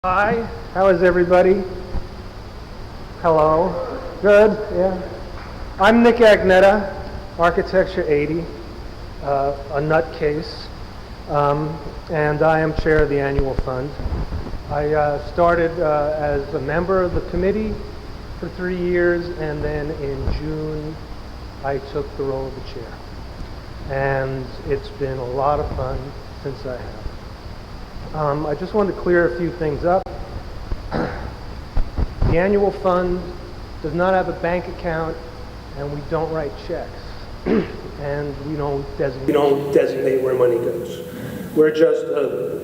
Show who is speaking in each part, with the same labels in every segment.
Speaker 1: Hi, how is everybody? Hello. Good, yeah. I'm Nick Agneta, Architecture 80, a nutcase, and I am chair of the annual fund. I started as a member of the committee for 3 years, and then in June I took the role of the chair. And it's been a lot of fun since I have. I just wanted to clear a few things up. The annual fund does not have a bank account, and we don't write checks, and we don't designate where money goes. We're just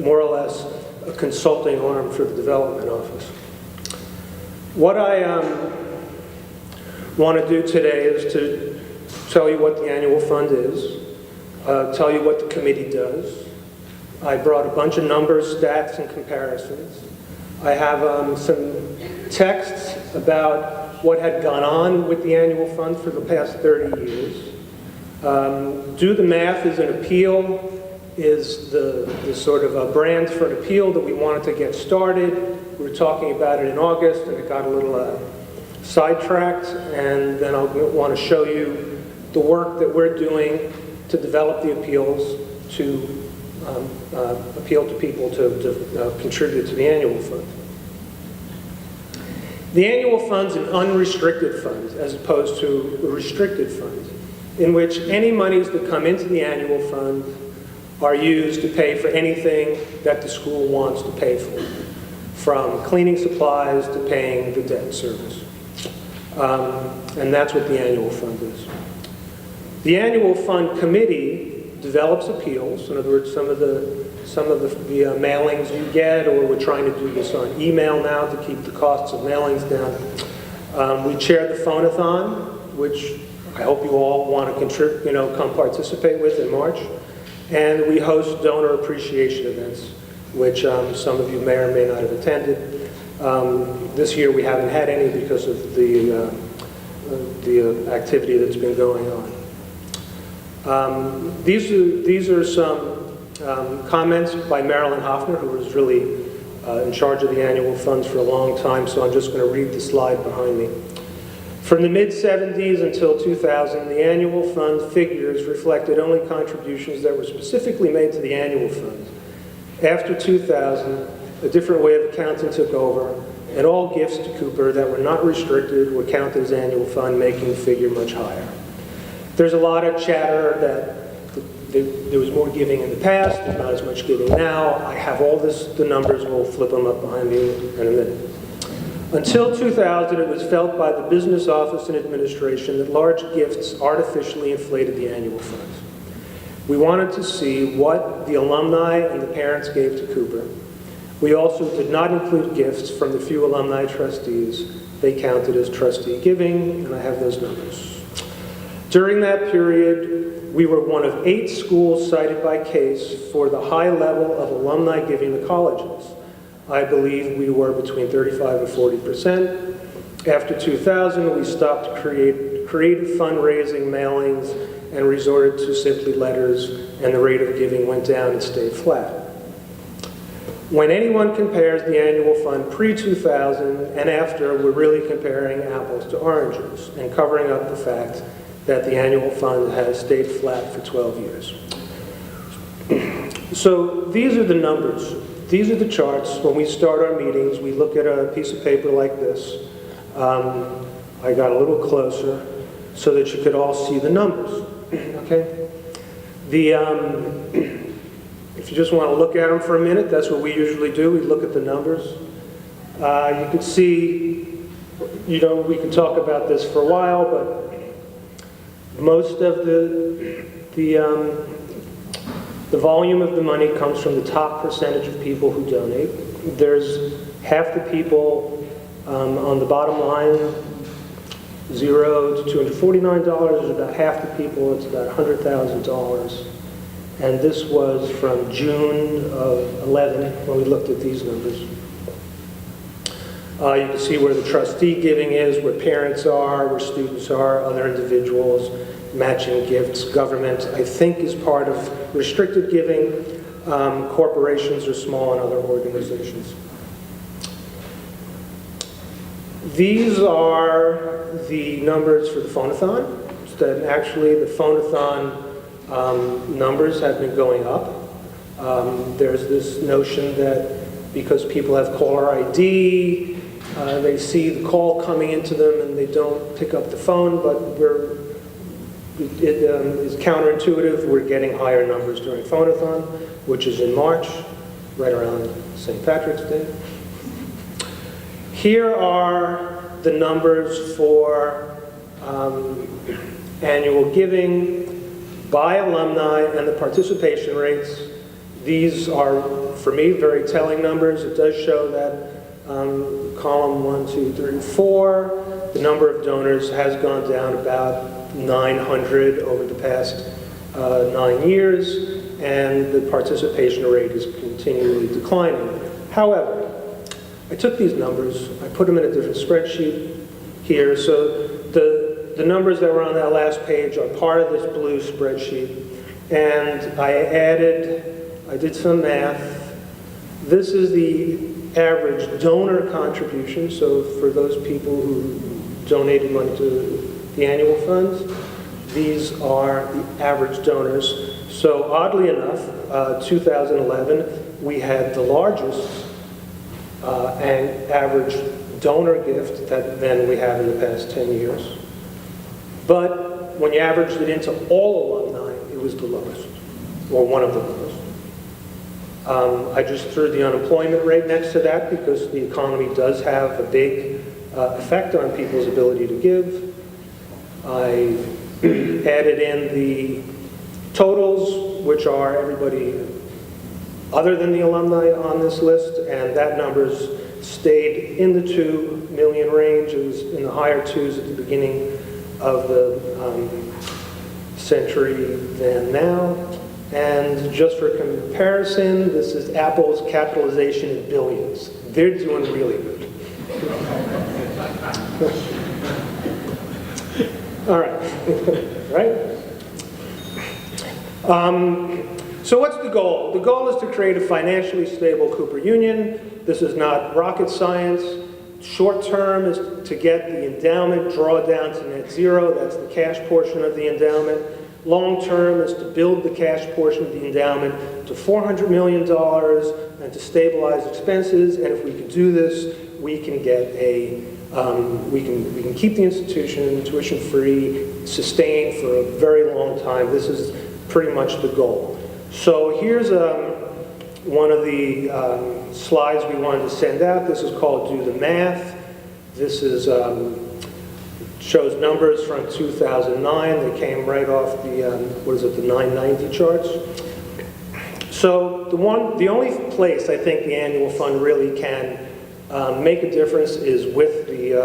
Speaker 1: more or less a consulting arm for the development office. What I want to do today is to tell you what the annual fund is, tell you what the committee does. I brought a bunch of numbers, stats, and comparisons. I have some texts about what had gone on with the annual fund for the past 30 years. Do the Math is an appeal, is the sort of a brand for an appeal that we wanted to get started. We were talking about it in August, and it got a little sidetracked, and then I'll want to show you the work that we're doing to develop the appeals to appeal to people to contribute to the annual fund. The annual fund's an unrestricted fund as opposed to a restricted fund, in which any monies that come into the annual fund are used to pay for anything that the school wants to pay for, from cleaning supplies to paying the debt service. And that's what the annual fund is. The annual fund committee develops appeals. In other words, some of the mailings you get, or we're trying to do this on email now to keep the costs of mailings down. We chair the phone-a-thon, which I hope you all want to contribute, come participate with in March. And we host donor appreciation events, which some of you may or may not have attended. This year we haven't had any because of the activity that's been going on. These are some comments by Marilyn Hoffner, who was really in charge of the annual funds for a long time, so I'm just going to read the slide behind me. From the mid-'70s until 2000, the annual fund figures reflected only contributions that were specifically made to the annual fund. After 2000, a different way of accounting took over, and all gifts to Cooper that were not restricted were counted as annual fund, making the figure much higher. There's a lot of chatter that there was more giving in the past, there's not as much giving now. I have all the numbers, we'll flip them up behind me in a minute. Until 2000, it was felt by the business office and administration that large gifts artificially inflated the annual fund. We wanted to see what the alumni and the parents gave to Cooper. We also did not include gifts from the few alumni trustees. They counted as trustee giving, and I have those numbers. During that period, we were one of 8 schools cited by CASE for the high level of alumni giving to colleges. I believe we were between 35 and 40%. After 2000, we stopped creative fundraising mailings and resorted to simply letters, and the rate of giving went down and stayed flat. When anyone compares the annual fund pre-2000 and after, we're really comparing apples to oranges and covering up the fact that the annual fund has stayed flat for 12 years. So these are the numbers. These are the charts. When we start our meetings, we look at a piece of paper like this. I got a little closer so that you could all see the numbers, okay? If you just want to look at them for a minute, that's what we usually do. We look at the numbers. You can see, we can talk about this for a while, but most of the volume of the money comes from the top percentage of people who donate. There's half the people on the bottom line, $0 to $249. There's about half the people, it's about $100,000. And this was from June of 11 when we looked at these numbers. You can see where the trustee giving is, where parents are, where students are, other individuals, matching gifts. Government, I think, is part of restricted giving. Corporations are small and other organizations. These are the numbers for the phone-a-thon. That actually the phone-a-thon numbers have been going up. There's this notion that because people have caller ID, they see the call coming into them and they don't pick up the phone, but it is counterintuitive. We're getting higher numbers during phone-a-thon, which is in March, right around St. Patrick's Day. Here are the numbers for annual giving by alumni and the participation rates. These are, for me, very telling numbers. It does show that column 1, 2, 3, 4, the number of donors has gone down about 900 over the past 9 years, and the participation rate is continually declining. However, I took these numbers, I put them in a different spreadsheet here. So the numbers that were on that last page are part of this blue spreadsheet. And I did some math. This is the average donor contribution. So for those people who donated money to the annual funds, these are the average donors. So oddly enough, 2011, we had the largest and average donor gift than we have in the past 10 years. But when you averaged it into all alumni, it was the lowest, or one of the lowest. I just threw the unemployment rate next to that because the economy does have a big effect on people's ability to give. I added in the totals, which are everybody other than the alumni on this list, and that number's stayed in the 2 million range. It was in the higher 2s at the beginning of the century than now. And just for comparison, this is Apple's capitalization in billions. They're doing really good. All right, right? So what's the goal? The goal is to create a financially stable Cooper Union. This is not rocket science. Short term is to get the endowment drawdown to net zero. That's the cash portion of the endowment. Long term is to build the cash portion of the endowment to $400 million and to stabilize expenses. And if we can do this, we can get we can keep the institution tuition free, sustained for a very long time. This is pretty much the goal. So here's one of the slides we wanted to send out. This is called Do the Math. This is shows numbers from 2009. They came right off the, the 990 charts. So the only place I think the annual fund really can make a difference is with the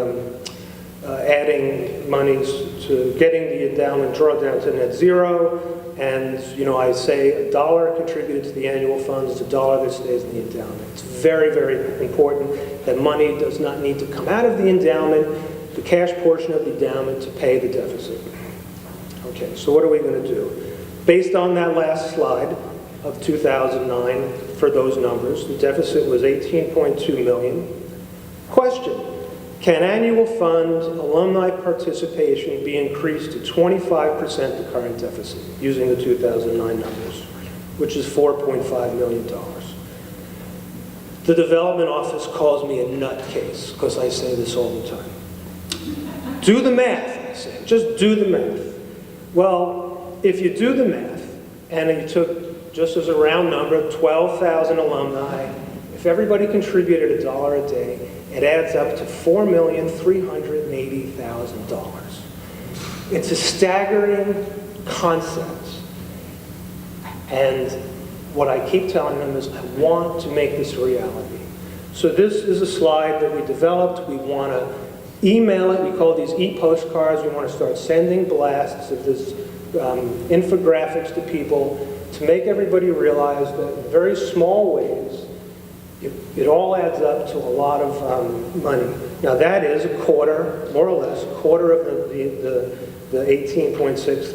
Speaker 1: adding monies to getting the endowment drawdown to net zero. And, I say $1 contributed to the annual fund is $1 that stays in the endowment. It's very, very important that money does not need to come out of the endowment, the cash portion of the endowment, to pay the deficit. Okay, so what are we going to do? Based on that last slide of 2009, for those numbers, the deficit was $18.2 million. Question: can annual fund alumni participation be increased to 25% the current deficit using the 2009 numbers, which is $4.5 million? The development office calls me a nutcase because I say this all the time. Do the math, I say. Just do the math. Well, if you do the math, and you took, just as a round number, 12,000 alumni, if everybody contributed $1 a day, it adds up to $4,380,000. It's a staggering concept. And what I keep telling them is, I want to make this a reality. So this is a slide that we developed. We want to email it. We call these e-postcards. We want to start sending blasts of this infographics to people to make everybody realize that in very small ways, it all adds up to a lot of money. Now that is a quarter, more or less, a quarter of the $18.6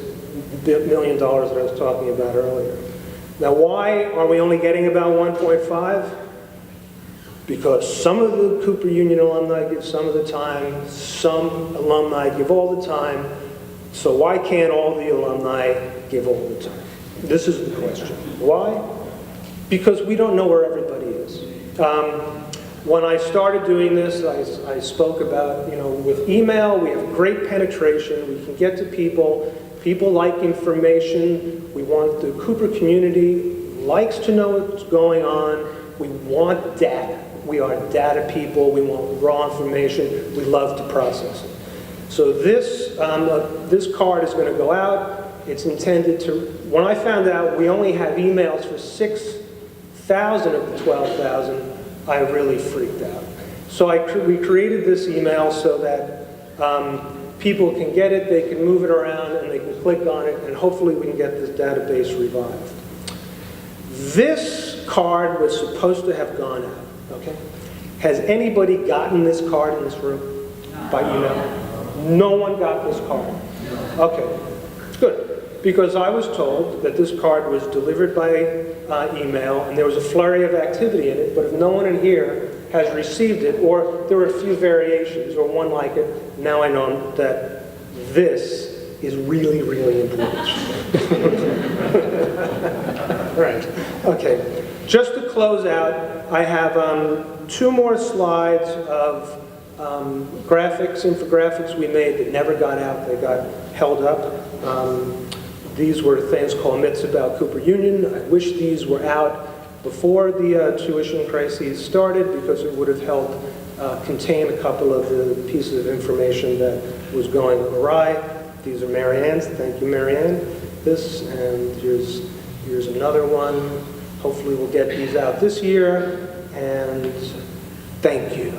Speaker 1: million that I was talking about earlier. Now why are we only getting about 1.5? because some of the Cooper Union alumni give some of the time, some alumni give all the time, so why can't all the alumni give all the time? This is the question. Why? Because we don't know where everybody is. When I started doing this, I spoke about, with email, we have great penetration, we can get to people, people like information, we want the Cooper community likes to know what's going on, we want data. We are data people, we want raw information, we love to process it. So this card is going to go out. It's intended to, when I found out we only have emails for 6,000 of the 12,000, I really freaked out. So we created this email so that people can get it, they can move it around, and they can click on it, and hopefully we can get this database revived. This card was supposed to have gone out. Okay. Has anybody gotten this card in this room by email? No one got this card. Okay, good. Because I was told that this card was delivered by email and there was a flurry of activity in it, but if no one in here has received it, or there were a few variations or one like it, now I know that this is really, really important. All right, okay. Just to close out, I have 2 more slides of infographics we made that never got out. They got held up. These were things called Myths About Cooper Union. I wish these were out before the tuition crises started, because it would have helped contain a couple of the pieces of information that was going awry. These are Marianne's. Thank you, Marianne. And here's another one. Hopefully we'll get these out this year, and thank you.